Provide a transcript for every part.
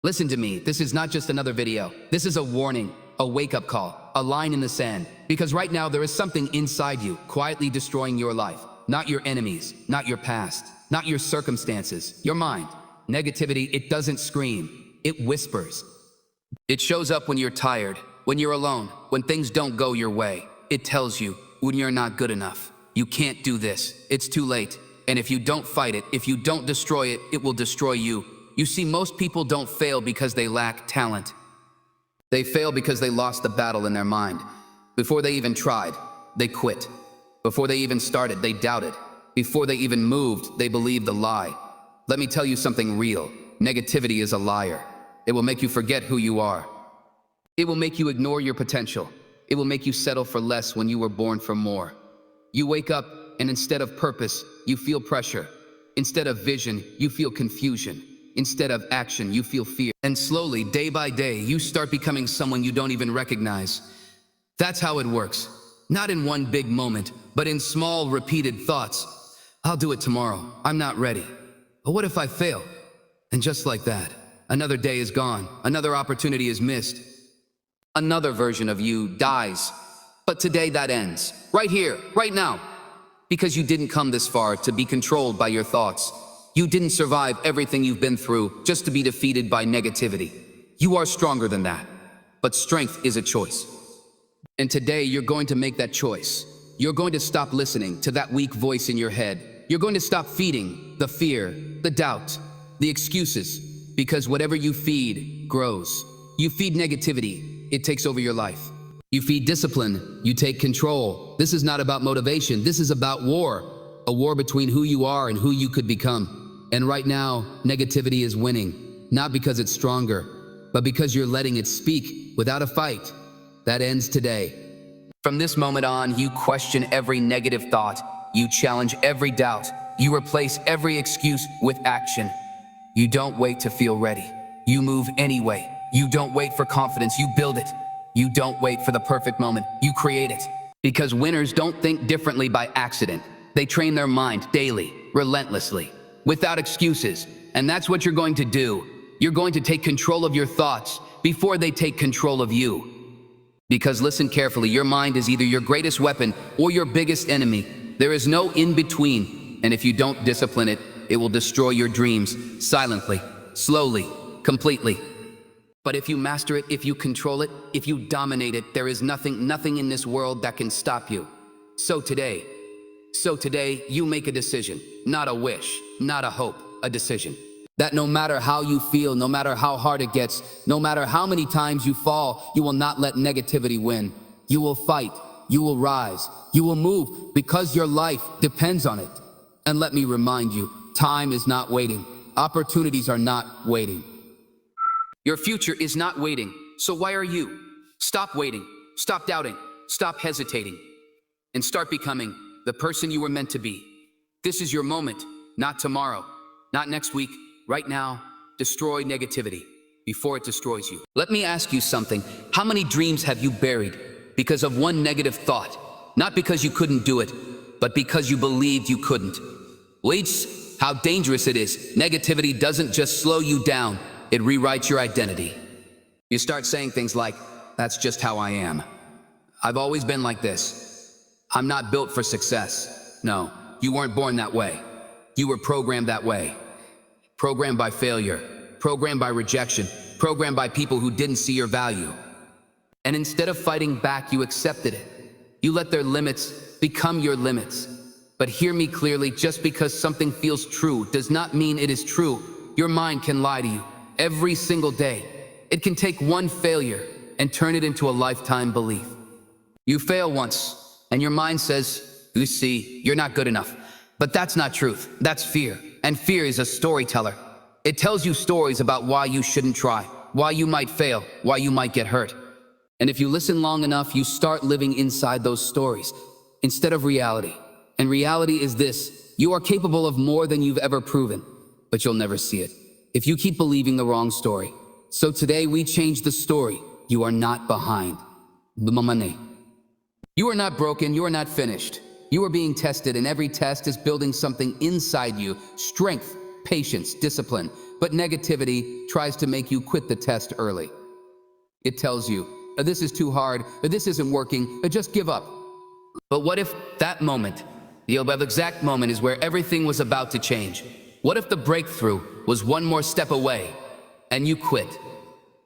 Listen to me, this is not just another video. This is a warning, a wake-up call, a line in the sand. Because right now there is something inside you, quietly destroying your life. Not your enemies, not your past, not your circumstances, your mind. Negativity, it doesn't scream, it whispers. It shows up when you're tired, when you're alone, when things don't go your way. It tells you when you're not good enough. You can't do this, it's too late. And if you don't fight it, if you don't destroy it, it will destroy you. You see, most people don't fail because they lack talent. They fail because they lost the battle in their mind. Before they even tried, they quit. Before they even started, they doubted. Before they even moved, they believed the lie. Let me tell you something real. Negativity is a liar. It will make you forget who you are. It will make you ignore your potential. It will make you settle for less when you were born for more. You wake up and instead of purpose, you feel pressure. Instead of vision, you feel confusion. Instead of action, you feel fear. And slowly, day by day, you start becoming someone you don't even recognize. That's how it works. Not in one big moment, but in small, repeated thoughts. I'll do it tomorrow. I'm not ready. But what if I fail? And just like that, another day is gone. Another opportunity is missed. Another version of you dies. But today that ends. Right here, right now. Because you didn't come this far to be controlled by your thoughts. You didn't survive everything you've been through just to be defeated by negativity. You are stronger than that. But strength is a choice. And today you're going to make that choice. You're going to stop listening to that weak voice in your head. You're going to stop feeding the fear, the doubt, the excuses. Because whatever you feed grows. You feed negativity, it takes over your life. You feed discipline, you take control. This is not about motivation, this is about war. A war between who you are and who you could become. And right now, negativity is winning. Not because it's stronger, but because you're letting it speak without a fight. That ends today. From this moment on, you question every negative thought. You challenge every doubt. You replace every excuse with action. You don't wait to feel ready. You move anyway. You don't wait for confidence, you build it. You don't wait for the perfect moment, you create it. Because winners don't think differently by accident. They train their mind daily, relentlessly, without excuses. And that's what you're going to do. You're going to take control of your thoughts before they take control of you. Because listen carefully, your mind is either your greatest weapon or your biggest enemy. There is no in between. And if you don't discipline it, it will destroy your dreams silently, slowly, completely. But if you master it, if you control it, if you dominate it, there is nothing in this world that can stop you. So today, you make a decision, not a wish, not a hope, a decision. That no matter how you feel, no matter how hard it gets, no matter how many times you fall, you will not let negativity win. You will fight, you will rise, you will move because your life depends on it. And let me remind you, time is not waiting. Opportunities are not waiting. Your future is not waiting, so why are you? Stop waiting, stop doubting, stop hesitating, and start becoming the person you were meant to be. This is your moment, not tomorrow, not next week, right now. Destroy negativity before it destroys you. Let me ask you something. How many dreams have you buried because of one negative thought? Not because you couldn't do it, but because you believed you couldn't. Leads, how dangerous it is. Negativity doesn't just slow you down, it rewrites your identity. You start saying things like, that's just how I am. I've always been like this. I'm not built for success. No, you weren't born that way. You were programmed that way. Programmed by failure, programmed by rejection, programmed by people who didn't see your value. And instead of fighting back, you accepted it. You let their limits become your limits. But hear me clearly, just because something feels true does not mean it is true. Your mind can lie to you. Every single day, it can take one failure and turn it into a lifetime belief. You fail once, and your mind says, you see, you're not good enough. But that's not truth, that's fear. And fear is a storyteller. It tells you stories about why you shouldn't try, why you might fail, why you might get hurt. And if you listen long enough, you start living inside those stories instead of reality. And reality is this: you are capable of more than you've ever proven, but you'll never see it if you keep believing the wrong story. So today we change the story. You are not behind. You are not broken, you are not finished. You are being tested, and every test is building something inside you. Strength, patience, discipline. But negativity tries to make you quit the test early. It tells you, this is too hard, this isn't working, just give up. But what if that moment, the exact moment, is where everything was about to change? What if the breakthrough was one more step away and you quit?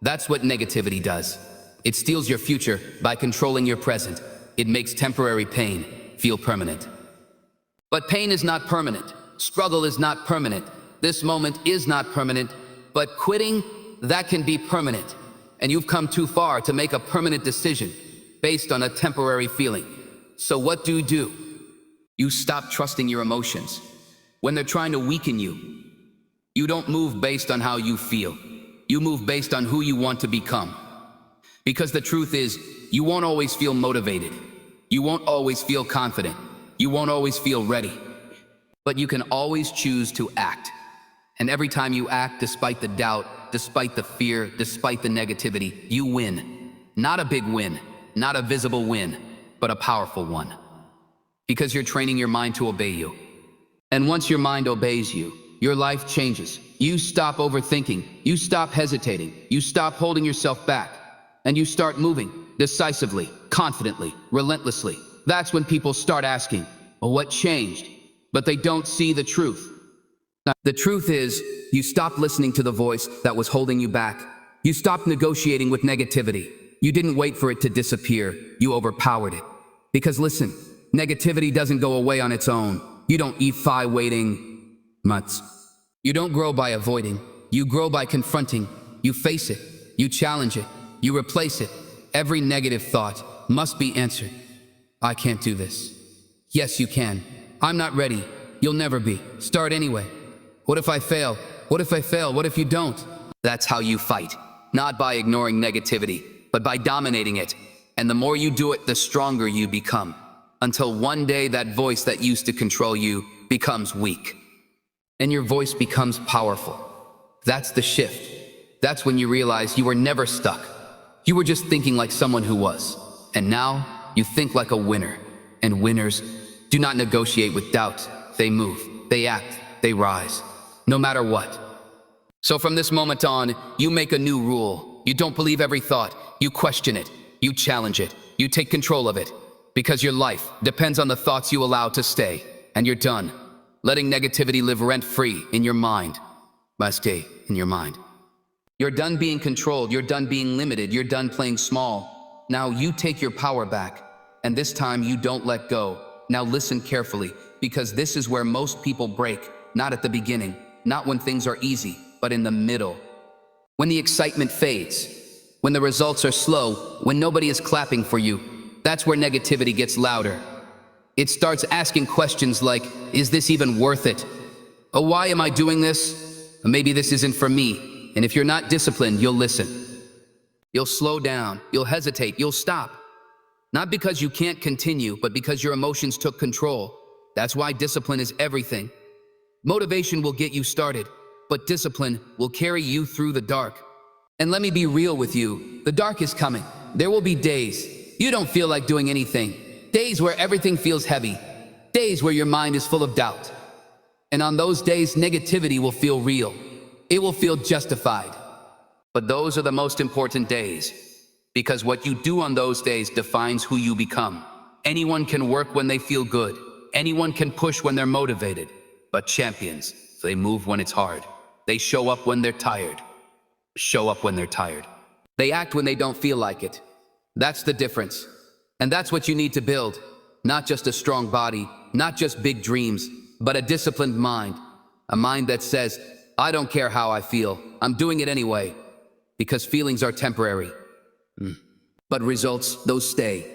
That's what negativity does. It steals your future by controlling your present. It makes temporary pain feel permanent. But pain is not permanent. Struggle is not permanent. This moment is not permanent. But quitting, that can be permanent. And you've come too far to make a permanent decision based on a temporary feeling. So what do? You stop trusting your emotions. When they're trying to weaken you, you don't move based on how you feel. You move based on who you want to become. Because the truth is, you won't always feel motivated. You won't always feel confident. You won't always feel ready. But you can always choose to act. And every time you act, despite the doubt, despite the fear, despite the negativity, you win. Not a big win, not a visible win, but a powerful one. Because you're training your mind to obey you. And once your mind obeys you, your life changes. You stop overthinking. You stop hesitating. You stop holding yourself back. And you start moving decisively, confidently, relentlessly. That's when people start asking, well, what changed? But they don't see the truth. The truth is, you stopped listening to the voice that was holding you back. You stopped negotiating with negativity. You didn't wait for it to disappear. You overpowered it. Because listen, negativity doesn't go away on its own. You don't eat by waiting months. You don't grow by avoiding. You grow by confronting. You face it. You challenge it. You replace it. Every negative thought must be answered. I can't do this. Yes, you can. I'm not ready. You'll never be. Start anyway. What if I fail? What if I fail? What if you don't? That's how you fight. Not by ignoring negativity, but by dominating it. And the more you do it, the stronger you become. Until one day that voice that used to control you becomes weak. And your voice becomes powerful. That's the shift. That's when you realize you were never stuck. You were just thinking like someone who was. And now you think like a winner. And winners do not negotiate with doubt. They move, they act, they rise. No matter what. So from this moment on, you make a new rule. You don't believe every thought. You question it. You challenge it. You take control of it. Because your life depends on the thoughts you allow to stay. And you're done letting negativity live rent-free in your mind. Must stay in your mind. You're done being controlled. You're done being limited. You're done playing small. Now you take your power back. And this time you don't let go. Now listen carefully, because this is where most people break. Not at the beginning. Not when things are easy, but in the middle. When the excitement fades. When the results are slow. When nobody is clapping for you. That's where negativity gets louder. It starts asking questions like, is this even worth it? Oh, why am I doing this? Maybe this isn't for me. And if you're not disciplined, you'll listen. You'll slow down. You'll hesitate. You'll stop. Not because you can't continue, but because your emotions took control. That's why discipline is everything. Motivation will get you started, but discipline will carry you through the dark. And let me be real with you. The dark is coming. There will be days you don't feel like doing anything. Days where everything feels heavy. Days where your mind is full of doubt. And on those days, negativity will feel real. It will feel justified. But those are the most important days. Because what you do on those days defines who you become. Anyone can work when they feel good. Anyone can push when they're motivated. But champions, they move when it's hard. They show up when they're tired. Show up when they're tired. They act when they don't feel like it. That's the difference. And that's what you need to build. Not just a strong body, not just big dreams, but a disciplined mind. A mind that says, I don't care how I feel. I'm doing it anyway. Because feelings are temporary. But results, those stay.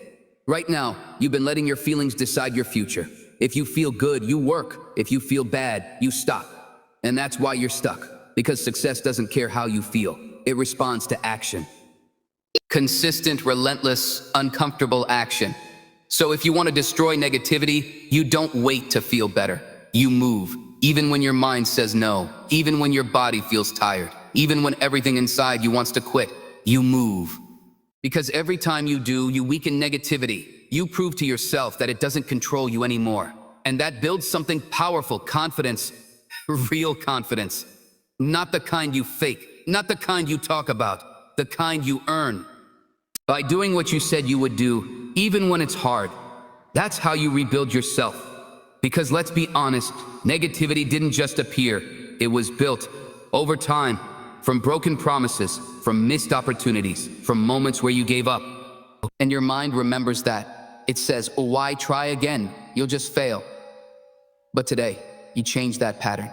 Right now, you've been letting your feelings decide your future. If you feel good, you work. If you feel bad, you stop. And that's why you're stuck. Because success doesn't care how you feel. It responds to action. Consistent, relentless, uncomfortable action. So if you want to destroy negativity, you don't wait to feel better. You move, even when your mind says no, even when your body feels tired, even when everything inside you wants to quit. You move. Because every time you do, you weaken negativity. You prove to yourself that it doesn't control you anymore. And that builds something powerful, confidence. Real confidence. Not the kind you fake, not the kind you talk about, the kind you earn. By doing what you said you would do, even when it's hard. That's how you rebuild yourself. Because let's be honest, negativity didn't just appear, it was built over time, from broken promises, from missed opportunities, from moments where you gave up. And your mind remembers that. It says, "Oh, why try again? You'll just fail." But today, you change that pattern.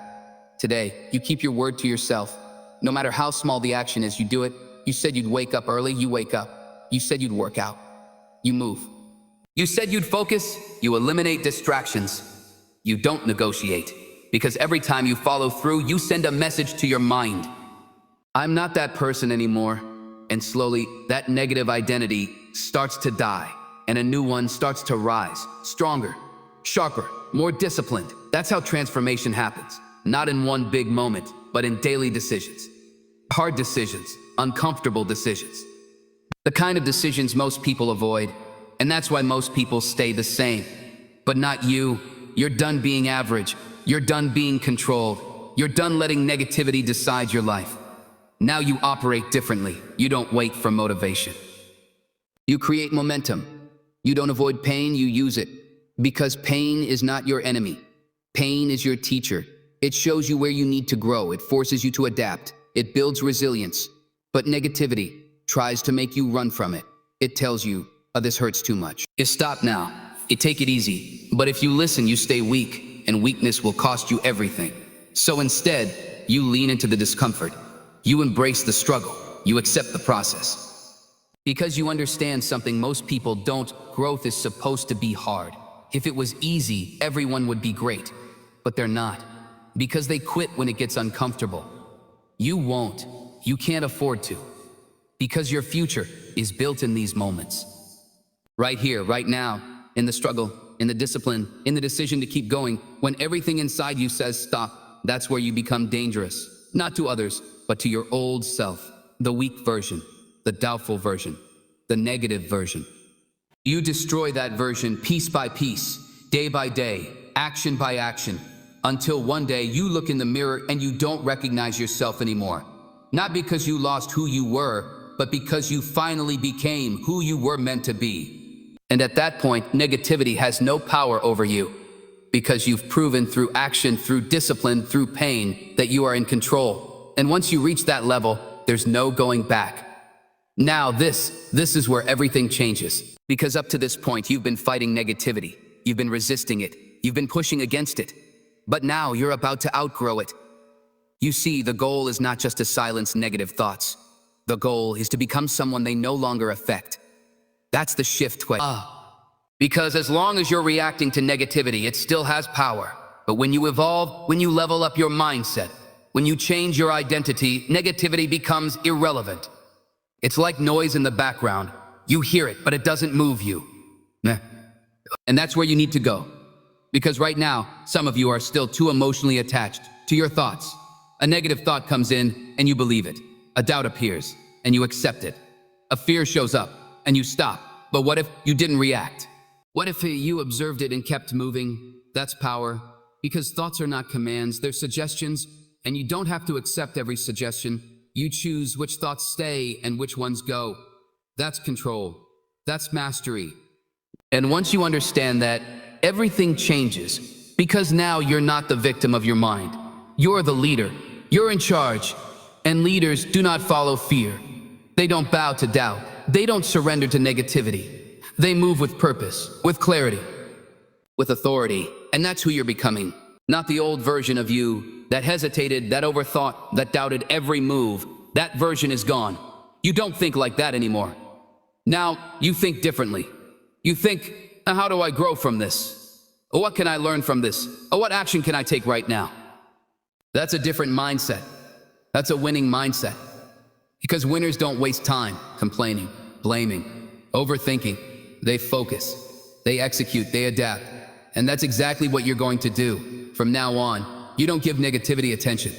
Today, you keep your word to yourself. No matter how small the action is, you do it. You said you'd wake up early, you wake up. You said you'd work out, you move. You said you'd focus, you eliminate distractions. You don't negotiate. Because every time you follow through, you send a message to your mind. I'm not that person anymore. And slowly, that negative identity starts to die, and a new one starts to rise, stronger, sharper, more disciplined. That's how transformation happens. Not in one big moment, but in daily decisions. Hard decisions, uncomfortable decisions. The kind of decisions most people avoid, and that's why most people stay the same. But not you. You're done being average. You're done being controlled. You're done letting negativity decide your life. Now you operate differently. You don't wait for motivation. You create momentum. You don't avoid pain, you use it. Because pain is not your enemy. Pain is your teacher. It shows you where you need to grow. It forces you to adapt. It builds resilience. But negativity tries to make you run from it. It tells you, "Oh, this hurts too much. You stop now. You take it easy." But if you listen, you stay weak, and weakness will cost you everything. So instead, you lean into the discomfort. You embrace the struggle. You accept the process. Because you understand something most people don't, growth is supposed to be hard. If it was easy, everyone would be great. But they're not. Because they quit when it gets uncomfortable. You won't. You can't afford to. Because your future is built in these moments. Right here, right now, in the struggle, in the discipline, in the decision to keep going, when everything inside you says stop, that's where you become dangerous. Not to others, but to your old self, the weak version, the doubtful version, the negative version. You destroy that version piece by piece, day by day, action by action, until one day you look in the mirror and you don't recognize yourself anymore. Not because you lost who you were, but because you finally became who you were meant to be. And at that point, negativity has no power over you, because you've proven through action, through discipline, through pain, that you are in control. And once you reach that level, there's no going back. Now this is where everything changes. Because up to this point, you've been fighting negativity. You've been resisting it. You've been pushing against it. But now you're about to outgrow it. You see, the goal is not just to silence negative thoughts. The goal is to become someone they no longer affect. That's the shift. Because as long as you're reacting to negativity, it still has power. But when you evolve, when you level up your mindset, when you change your identity, negativity becomes irrelevant. It's like noise in the background. You hear it, but it doesn't move you. And that's where you need to go. Because right now, some of you are still too emotionally attached to your thoughts. A negative thought comes in, and you believe it. A doubt appears, and you accept it. A fear shows up, and you stop. But what if you didn't react? What if you observed it and kept moving? That's power. Because thoughts are not commands, they're suggestions, and you don't have to accept every suggestion. You choose which thoughts stay and which ones go. That's control. That's mastery. And once you understand that, everything changes. Because now you're not the victim of your mind. You're the leader. You're in charge. And leaders do not follow fear. They don't bow to doubt. They don't surrender to negativity. They move with purpose, with clarity, with authority. And that's who you're becoming. Not the old version of you that hesitated, that overthought, that doubted every move. That version is gone. You don't think like that anymore. Now, you think differently. You think, how do I grow from this? What can I learn from this? What action can I take right now? That's a different mindset. That's a winning mindset. Because winners don't waste time complaining, blaming, overthinking. They focus, they execute, they adapt. And that's exactly what you're going to do. From now on, you don't give negativity attention.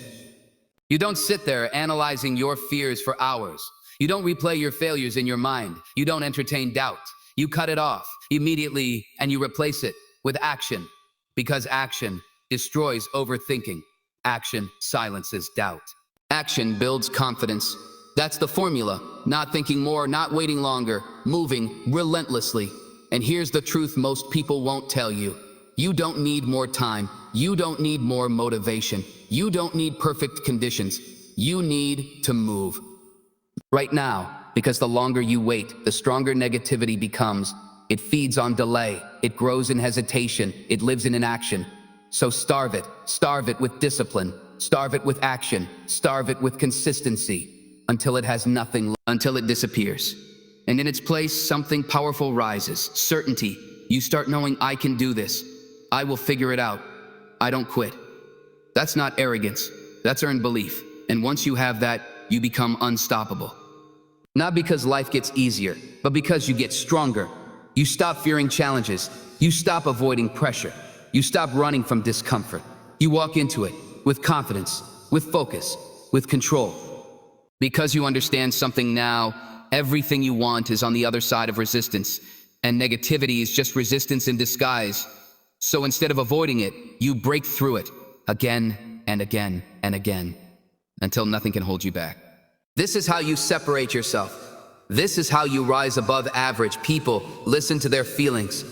You don't sit there analyzing your fears for hours. You don't replay your failures in your mind. You don't entertain doubt. You cut it off immediately and you replace it with action. Because action destroys overthinking. Action silences doubt. Action builds confidence. That's the formula. Not thinking more, not waiting longer, moving relentlessly. And here's the truth most people won't tell you. You don't need more time. You don't need more motivation. You don't need perfect conditions. You need to move. Right now, because the longer you wait, the stronger negativity becomes. It feeds on delay. It grows in hesitation. It lives in inaction. So starve it. Starve it with discipline. Starve it with action. Starve it with consistency until it has nothing, until it disappears. And in its place, something powerful rises. Certainty. You start knowing, I can do this. I will figure it out. I don't quit. That's not arrogance. That's earned belief. And once you have that, you become unstoppable. Not because life gets easier, but because you get stronger. You stop fearing challenges. You stop avoiding pressure. You stop running from discomfort. You walk into it with confidence, with focus, with control. Because you understand something now, everything you want is on the other side of resistance, and negativity is just resistance in disguise. So instead of avoiding it, you break through it again and again and again until nothing can hold you back. This is how you separate yourself. This is how you rise above average. People listen to their feelings.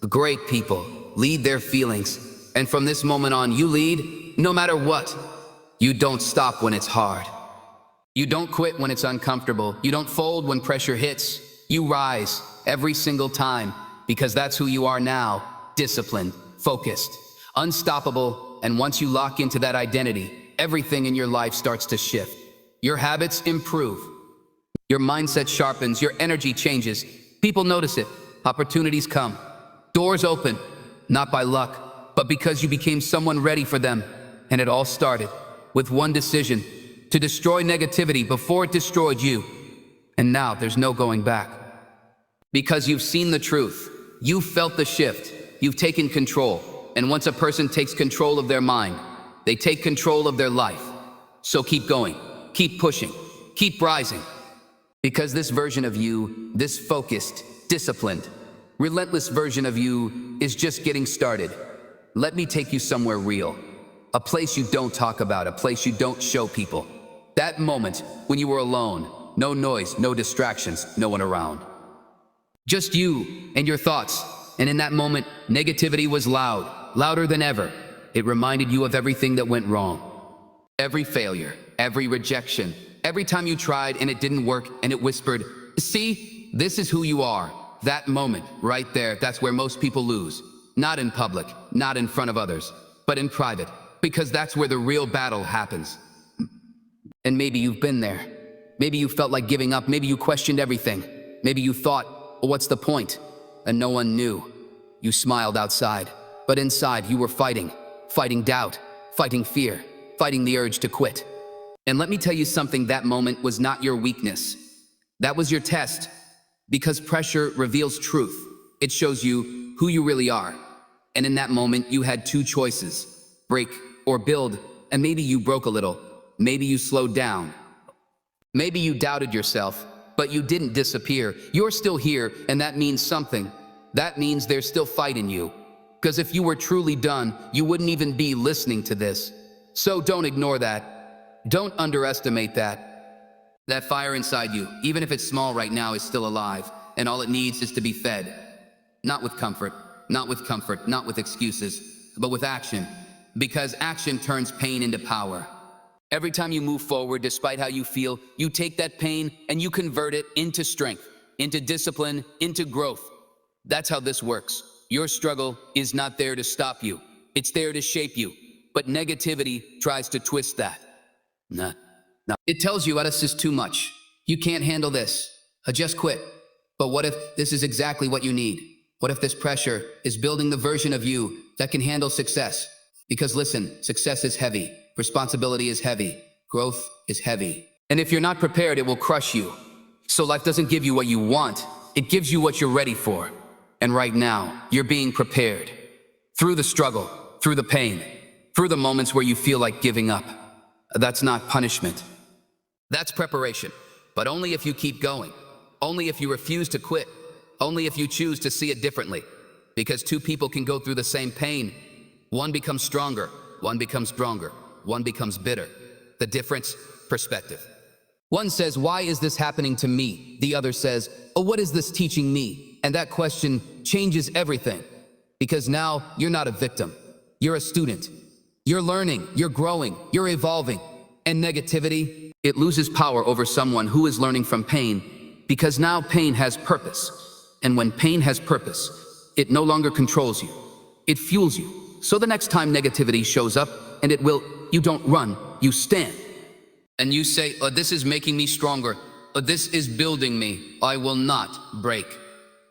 Great people lead their feelings. And from this moment on, you lead no matter what. You don't stop when it's hard. You don't quit when it's uncomfortable. You don't fold when pressure hits. You rise every single time because that's who you are now. Disciplined, focused, unstoppable. And once you lock into that identity, everything in your life starts to shift. Your habits improve. Your mindset sharpens. Your energy changes. People notice it. Opportunities come. Doors open, not by luck, but because you became someone ready for them. And it all started with one decision: to destroy negativity before it destroyed you. And now there's no going back. Because you've seen the truth. You've felt the shift. You've taken control. And once a person takes control of their mind, they take control of their life. So keep going. Keep pushing. Keep rising. Because this version of you, this focused, disciplined, relentless version of you is just getting started. Let me take you somewhere real. A place you don't talk about, a place you don't show people. That moment when you were alone, no noise, no distractions, no one around. Just you and your thoughts. And in that moment, negativity was loud, louder than ever. It reminded you of everything that went wrong. Every failure, every rejection, every time you tried and it didn't work, and it whispered, see, this is who you are. That moment, right there, that's where most people lose. Not in public, not in front of others, but in private, because that's where the real battle happens. And maybe you've been there. Maybe you felt like giving up. Maybe you questioned everything. Maybe you thought, well, what's the point? And no one knew. You smiled outside, but inside you were fighting doubt, fighting fear, fighting the urge to quit. And let me tell you something, that moment was not your weakness. That was your test, because pressure reveals truth. It shows you who you really are. And in that moment, you had two choices: break or build. And maybe you broke a little. Maybe you slowed down. Maybe you doubted yourself, but you didn't disappear. You're still here, and that means something. That means there's still fight in you. Because if you were truly done, you wouldn't even be listening to this. So don't ignore that. Don't underestimate that. That fire inside you, even if it's small right now, is still alive, and all it needs is to be fed. Not with comfort, not with excuses, but with action. Because action turns pain into power. Every time you move forward, despite how you feel, you take that pain and you convert it into strength, into discipline, into growth. That's how this works. Your struggle is not there to stop you. It's there to shape you. But negativity tries to twist that. No. It tells you, this is too much. You can't handle this. Just quit. But what if this is exactly what you need? What if this pressure is building the version of you that can handle success? Because listen, success is heavy. Responsibility is heavy. Growth is heavy. And if you're not prepared, it will crush you. So life doesn't give you what you want. It gives you what you're ready for. And right now, you're being prepared. Through the struggle, through the pain, through the moments where you feel like giving up. That's not punishment. That's preparation. But only if you keep going. Only if you refuse to quit. Only if you choose to see it differently. Because two people can go through the same pain. One becomes stronger. One becomes stronger. one becomes bitter. The difference? Perspective. One says, why is this happening to me? The other says, oh, what is this teaching me? And that question changes everything. Because now you're not a victim. You're a student. You're learning, you're growing, you're evolving. And negativity, it loses power over someone who is learning from pain, because now pain has purpose. And when pain has purpose, it no longer controls you. It fuels you. So the next time negativity shows up, and it will, you don't run, you stand. And you say, oh, this is making me stronger. Oh, this is building me. I will not break.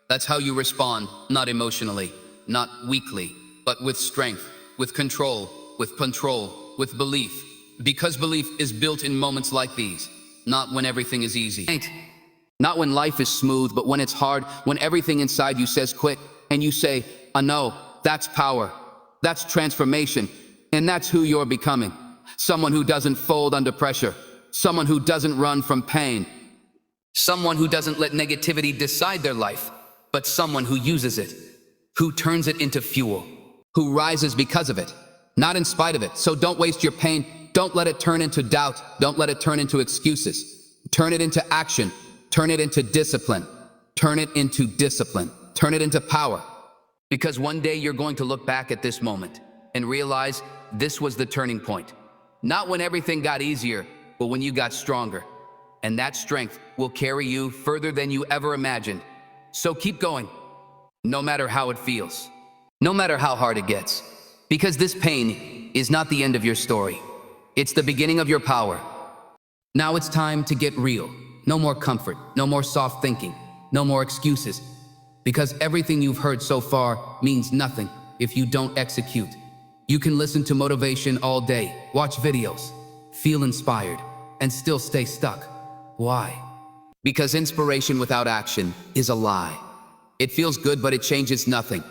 That's how you respond, not emotionally, not weakly, but with strength, with control, with belief. Because belief is built in moments like these, not when everything is easy. Not when life is smooth, but when it's hard, when everything inside you says quit, and you say, oh no, that's power, that's transformation, and that's who you're becoming. Someone who doesn't fold under pressure, someone who doesn't run from pain, someone who doesn't let negativity decide their life, but someone who uses it, who turns it into fuel, who rises because of it, not in spite of it. So don't waste your pain. Don't let it turn into doubt. Don't let it turn into excuses. Turn it into action. Turn it into discipline. Turn it into discipline. Turn it into power. Because one day you're going to look back at this moment and realize this was the turning point. Not when everything got easier, but when you got stronger. And that strength will carry you further than you ever imagined. So keep going, no matter how it feels, no matter how hard it gets. Because this pain is not the end of your story. It's the beginning of your power. Now it's time to get real. No more comfort, no more soft thinking, no more excuses. Because everything you've heard so far means nothing if you don't execute. You can listen to motivation all day, watch videos, feel inspired, and still stay stuck. Why? Because inspiration without action is a lie. It feels good, but it changes nothing.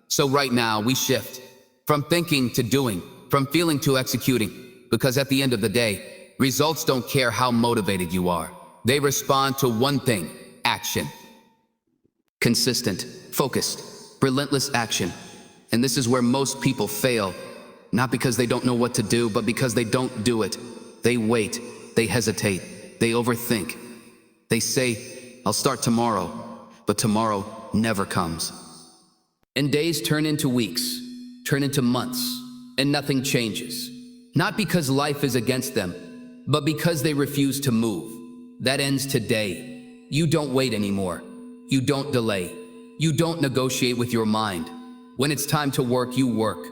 So right now, we shift from thinking to doing, from feeling to executing. Because at the end of the day, results don't care how motivated you are. They respond to one thing: action. Consistent, focused, relentless action. And this is where most people fail. Not because they don't know what to do, but because they don't do it. They wait, they hesitate, they overthink. They say, I'll start tomorrow, but tomorrow never comes. And days turn into weeks, turn into months, and nothing changes. Not because life is against them, but because they refuse to move. That ends today. You don't wait anymore. You don't delay. You don't negotiate with your mind. When it's time to work, you work.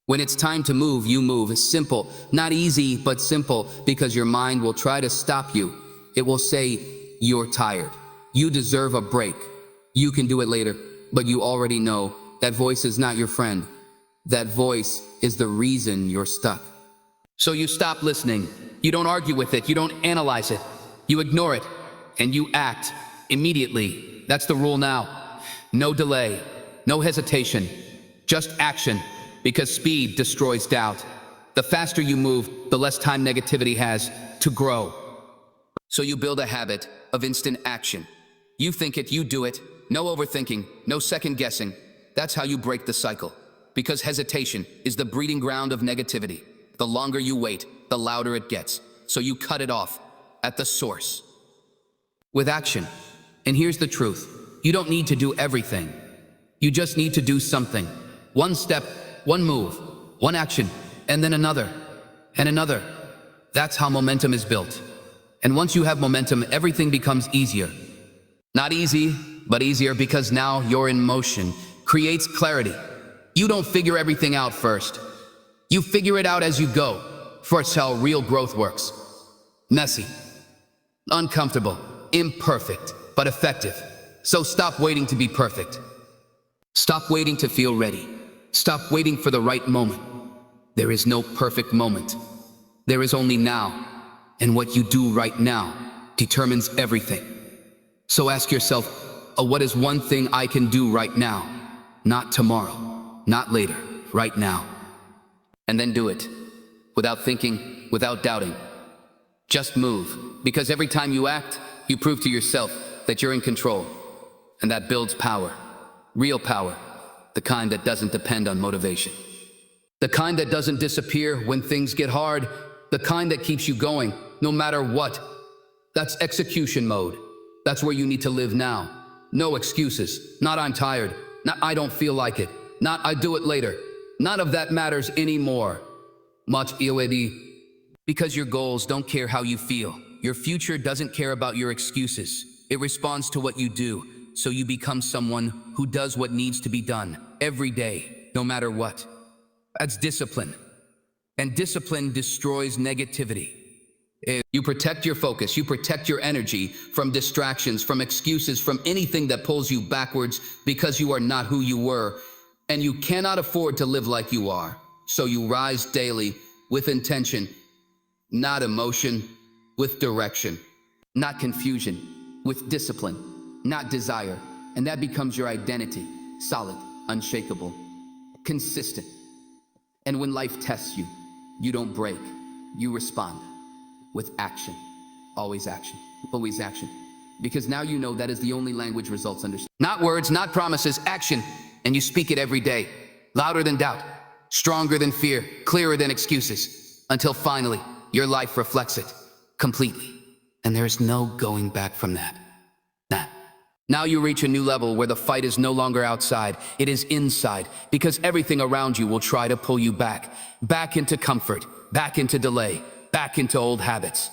When it's time to move, you move. It's simple, not easy, but simple, because your mind will try to stop you. It will say, you're tired. You deserve a break. You can do it later, but you already know that voice is not your friend. That voice is the reason you're stuck. So you stop listening. You don't argue with it. You don't analyze it. You ignore it, and you act immediately. That's the rule now. No delay, no hesitation, just action. Because speed destroys doubt. The faster you move, the less time negativity has to grow. So you build a habit of instant action. You think it, you do it. No overthinking, no second guessing. That's how you break the cycle. Because hesitation is the breeding ground of negativity. The longer you wait, the louder it gets. So you cut it off at the source. With action. And here's the truth. You don't need to do everything. You just need to do something. One step, one move, one action, and then another, and another. That's how momentum is built. And once you have momentum, everything becomes easier. Not easy, but easier, because now you're in motion. Creates clarity. You don't figure everything out first. You figure it out as you go. For it's how real growth works. Messy, uncomfortable, imperfect, but effective. So stop waiting to be perfect. Stop waiting to feel ready. Stop waiting for the right moment. There is no perfect moment. There is only now. And what you do right now determines everything. So ask yourself, what is one thing I can do right now? Not tomorrow, not later, right now. And then do it. Without thinking, without doubting. Just move. Because every time you act, you prove to yourself that you're in control. And that builds power. Real power. The kind that doesn't depend on motivation. The kind that doesn't disappear when things get hard, the kind that keeps you going, no matter what. That's execution mode. That's where you need to live now. No excuses. Not I'm tired. Not I don't feel like it. Not I do it later. None of that matters anymore. Much EOAD. Because your goals don't care how you feel. Your future doesn't care about your excuses. It responds to what you do. So you become someone who does what needs to be done every day, no matter what. That's discipline. And discipline destroys negativity. You protect your focus, you protect your energy from distractions, from excuses, from anything that pulls you backwards because you are not who you were. And you cannot afford to live like you are. So you rise daily with intention, not emotion, with direction, not confusion, with discipline, not desire. And that becomes your identity, solid, unshakable, consistent. And when life tests you, you don't break, you respond with action. Always action, always action. Because now you know that is the only language results understand. Not words, not promises, action. And you speak it every day, louder than doubt, stronger than fear, clearer than excuses, until finally your life reflects it completely. And there is no going back from that. Now you reach a new level where the fight is no longer outside, it is inside, because everything around you will try to pull you back into comfort, back into delay, back into old habits.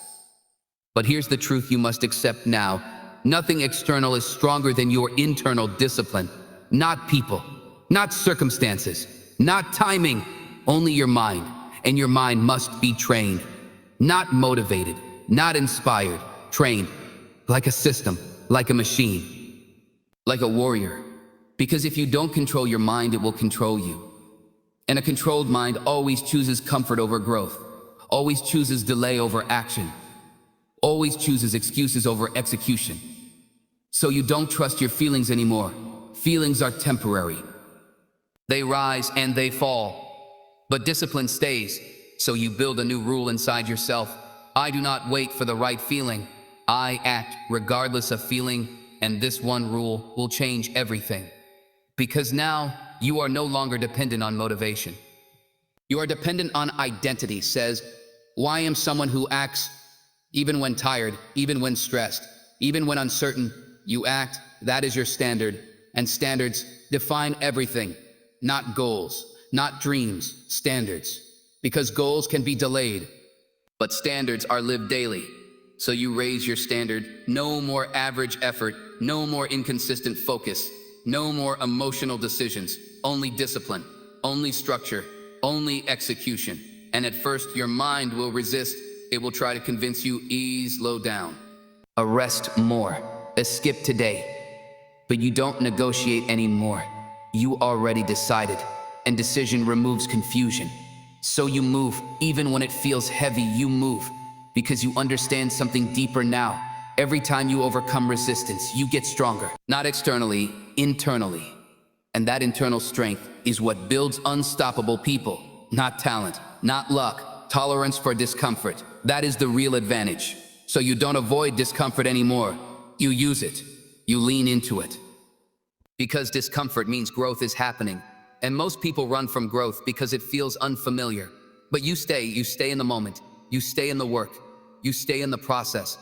But here's the truth you must accept now. Nothing external is stronger than your internal discipline. Not people, not circumstances, not timing, only your mind. And your mind must be trained, not motivated, not inspired, trained like a system, like a machine. Like a warrior. Because if you don't control your mind, it will control you. And a controlled mind always chooses comfort over growth, always chooses delay over action, always chooses excuses over execution. So you don't trust your feelings anymore. Feelings are temporary. They rise and they fall. But discipline stays. So you build a new rule inside yourself. I do not wait for the right feeling. I act regardless of feeling. And this one rule will change everything. Because now you are no longer dependent on motivation. You are dependent on identity, says, why am someone who acts even when tired, even when stressed, even when uncertain? You act, that is your standard. And standards define everything, not goals, not dreams, standards. Because goals can be delayed, but standards are lived daily. So you raise your standard, no more average effort, no more inconsistent focus, no more emotional decisions, only discipline, only structure, only execution. And at first your mind will resist, it will try to convince you ease, slow down. Arrest more, skip today. But you don't negotiate anymore. You already decided, and decision removes confusion. So you move, even when it feels heavy, you move. Because you understand something deeper now. Every time you overcome resistance, you get stronger. Not externally, internally. And that internal strength is what builds unstoppable people. Not talent, not luck, tolerance for discomfort. That is the real advantage. So you don't avoid discomfort anymore. You use it. You lean into it. Because discomfort means growth is happening. And most people run from growth because it feels unfamiliar. But you stay in the moment. You stay in the work. You stay in the process,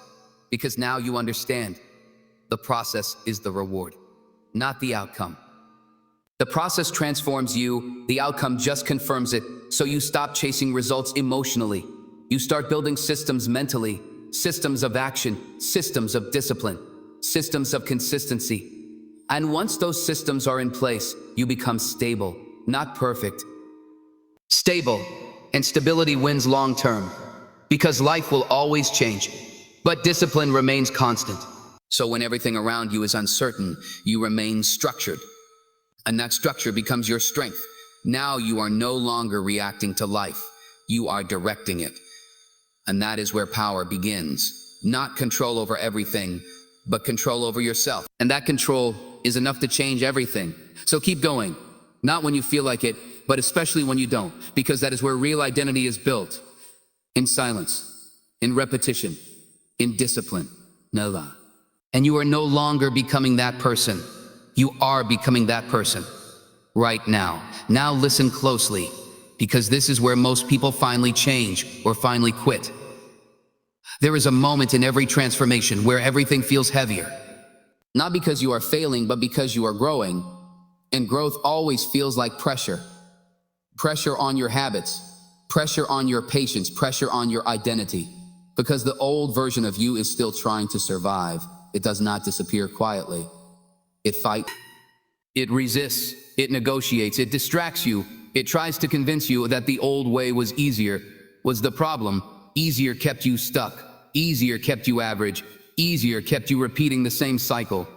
because now you understand the process is the reward, not the outcome. The process transforms you, the outcome just confirms it, so you stop chasing results emotionally. You start building systems mentally, systems of action, systems of discipline, systems of consistency. And once those systems are in place, you become stable, not perfect. Stable, and stability wins long term. Because life will always change, but discipline remains constant. So when everything around you is uncertain, you remain structured. And that structure becomes your strength. Now you are no longer reacting to life. You are directing it. And that is where power begins. Not control over everything, but control over yourself. And that control is enough to change everything. So keep going. Not when you feel like it, but especially when you don't. Because that is where real identity is built. In silence, in repetition, in discipline, Nala. And you are no longer becoming that person. You are becoming that person right now. Now listen closely. because this is where most people finally change or finally quit. There is a moment in every transformation where everything feels heavier. Not because you are failing, but because you are growing. And growth always feels like pressure. Pressure on your habits, pressure on your patience, pressure on your identity. Because the old version of you is still trying to survive. It does not disappear quietly. It fights. It resists. It negotiates. It distracts you. It tries to convince you that the old way was easier. Was the problem? Easier kept you stuck. Easier kept you average. Easier kept you repeating the same cycle.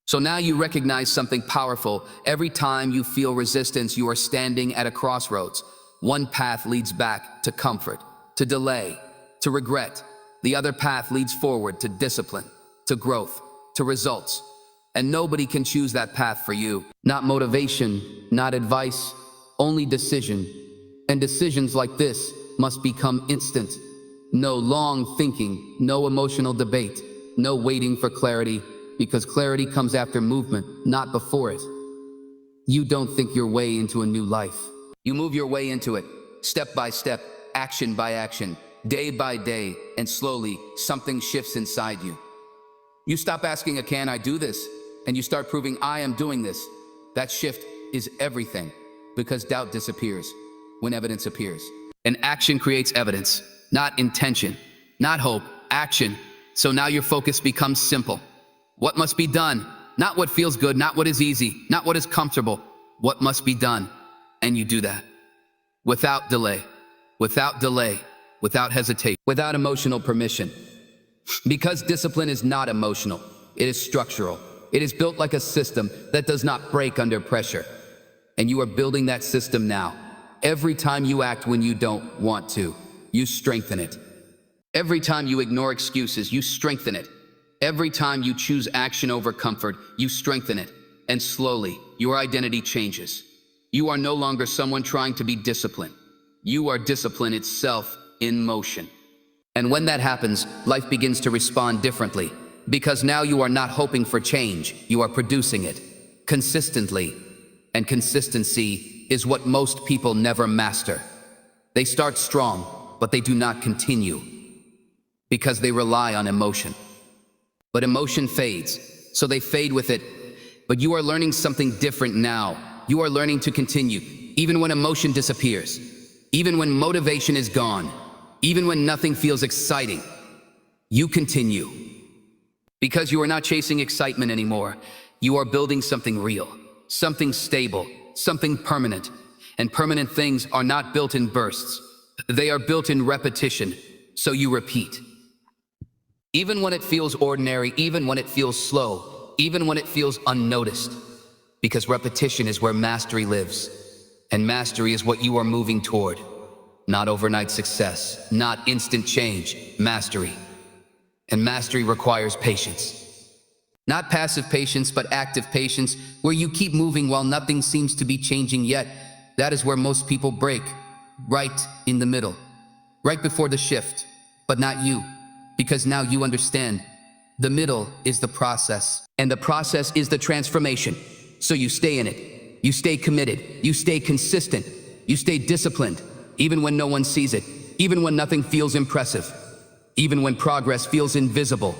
So now you recognize something powerful. Every time you feel resistance, you are standing at a crossroads. One path leads back to comfort, to delay, to regret. The other path leads forward to discipline, to growth, to results. And nobody can choose that path for you. Not motivation, not advice, only decision. And decisions like this must become instant. No long thinking, no emotional debate, no waiting for clarity, because clarity comes after movement, not before it. You don't think your way into a new life. You move your way into it, step by step, action by action, day by day, and slowly something shifts inside you. You stop asking, can I do this? And you start proving, I am doing this. That shift is everything, because doubt disappears when evidence appears. And action creates evidence, not intention, not hope, action. So now your focus becomes simple. What must be done? Not what feels good, not what is easy, not what is comfortable. What must be done? And you do that. Without delay, without hesitation, without emotional permission. Because discipline is not emotional, it is structural. It is built like a system that does not break under pressure. And you are building that system now. Every time you act when you don't want to, you strengthen it. Every time you ignore excuses, you strengthen it. Every time you choose action over comfort, you strengthen it. And slowly, your identity changes. You are no longer someone trying to be disciplined. You are discipline itself in motion. And when that happens, life begins to respond differently. Because now you are not hoping for change, you are producing it consistently. And consistency is what most people never master. They start strong, but they do not continue because they rely on emotion. But emotion fades, so they fade with it. But you are learning something different now. You are learning to continue, even when emotion disappears, even when motivation is gone, even when nothing feels exciting. You continue. Because you are not chasing excitement anymore. You are building something real, something stable, something permanent. And permanent things are not built in bursts. They are built in repetition, so you repeat. Even when it feels ordinary, even when it feels slow, even when it feels unnoticed. Because repetition is where mastery lives. And mastery is what you are moving toward. Not overnight success, not instant change, mastery. And mastery requires patience. Not passive patience, but active patience, where you keep moving while nothing seems to be changing yet. That is where most people break. Right in the middle. Right before the shift. But not you. Because now you understand. The middle is the process. And the process is the transformation. So you stay in it. You stay committed. You stay consistent. You stay disciplined. Even when no one sees it. Even when nothing feels impressive. Even when progress feels invisible.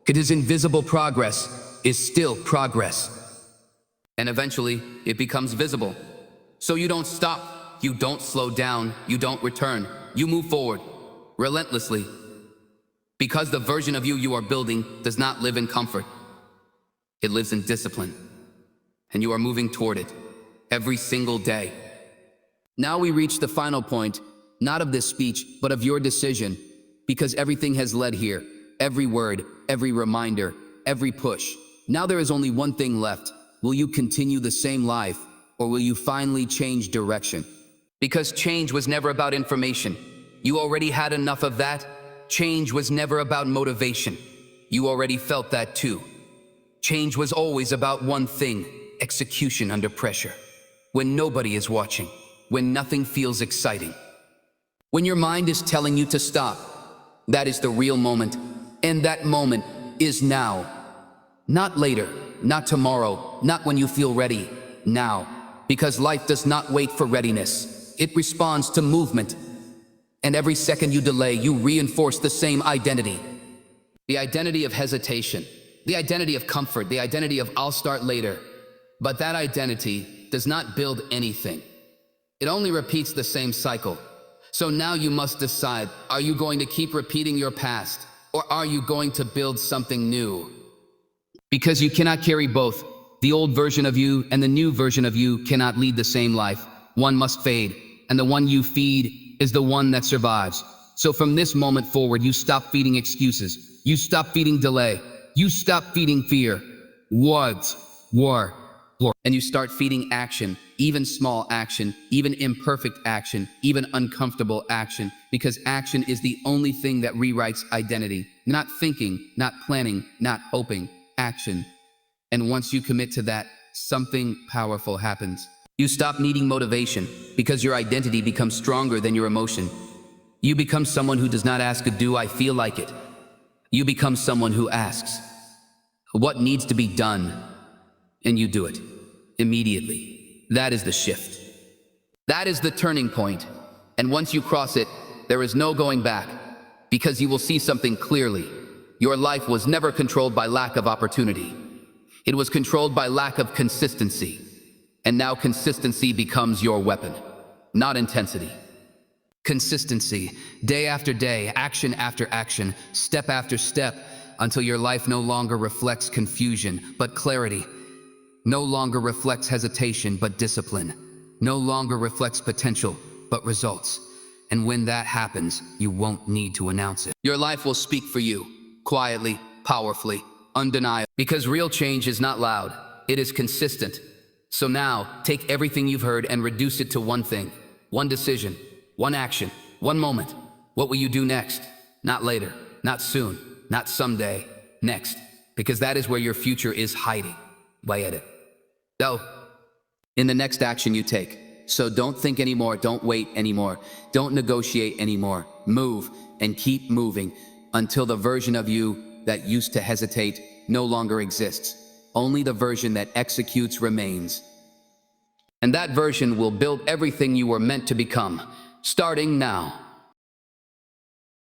Because invisible progress is still progress. And eventually, it becomes visible. So you don't stop. You don't slow down. You don't return. You move forward. Relentlessly. Because the version of you are building does not live in comfort. It lives in discipline. And you are moving toward it. Every single day. Now we reach the final point, not of this speech, but of your decision. Because everything has led here. Every word, every reminder, every push. Now there is only one thing left. Will you continue the same life, or will you finally change direction? Because change was never about information. You already had enough of that. Change was never about motivation. You already felt that too. Change was always about one thing, execution under pressure. When nobody is watching, when nothing feels exciting. When your mind is telling you to stop, that is the real moment. And that moment is now. Not later, not tomorrow, not when you feel ready, now. Because life does not wait for readiness. It responds to movement. And every second you delay, you reinforce the same identity. The identity of hesitation, the identity of comfort, the identity of I'll start later. But that identity does not build anything. It only repeats the same cycle. So now you must decide, are you going to keep repeating your past, or are you going to build something new? Because you cannot carry both. The old version of you and the new version of you cannot lead the same life. One must fade, and the one you feed is the one that survives. So from this moment forward, you stop feeding excuses. You stop feeding delay. You stop feeding fear. Words, war. And you start feeding action, even small action, even imperfect action, even uncomfortable action, because action is the only thing that rewrites identity. Not thinking, not planning, not hoping, action. And once you commit to that, something powerful happens. You stop needing motivation because your identity becomes stronger than your emotion. You become someone who does not ask, do I feel like it? You become someone who asks, what needs to be done? And you do it immediately. That is the shift. That is the turning point. And once you cross it, there is no going back, because you will see something clearly. Your life was never controlled by lack of opportunity. It was controlled by lack of consistency. And now consistency becomes your weapon, not intensity. Consistency, day after day, action after action, step after step, until your life no longer reflects confusion, but clarity. No longer reflects hesitation, but discipline. No longer reflects potential, but results. And when that happens, you won't need to announce it. Your life will speak for you, quietly, powerfully, undeniably. Because real change is not loud, it is consistent. So now, take everything you've heard and reduce it to one thing, one decision, one action, one moment. What will you do next? Not later, not soon, not someday, next. Because that is where your future is hiding. By it. So, in the next action you take. So don't think anymore, don't wait anymore, don't negotiate anymore. Move and keep moving until the version of you that used to hesitate no longer exists. Only the version that executes remains. And that version will build everything you were meant to become, starting now.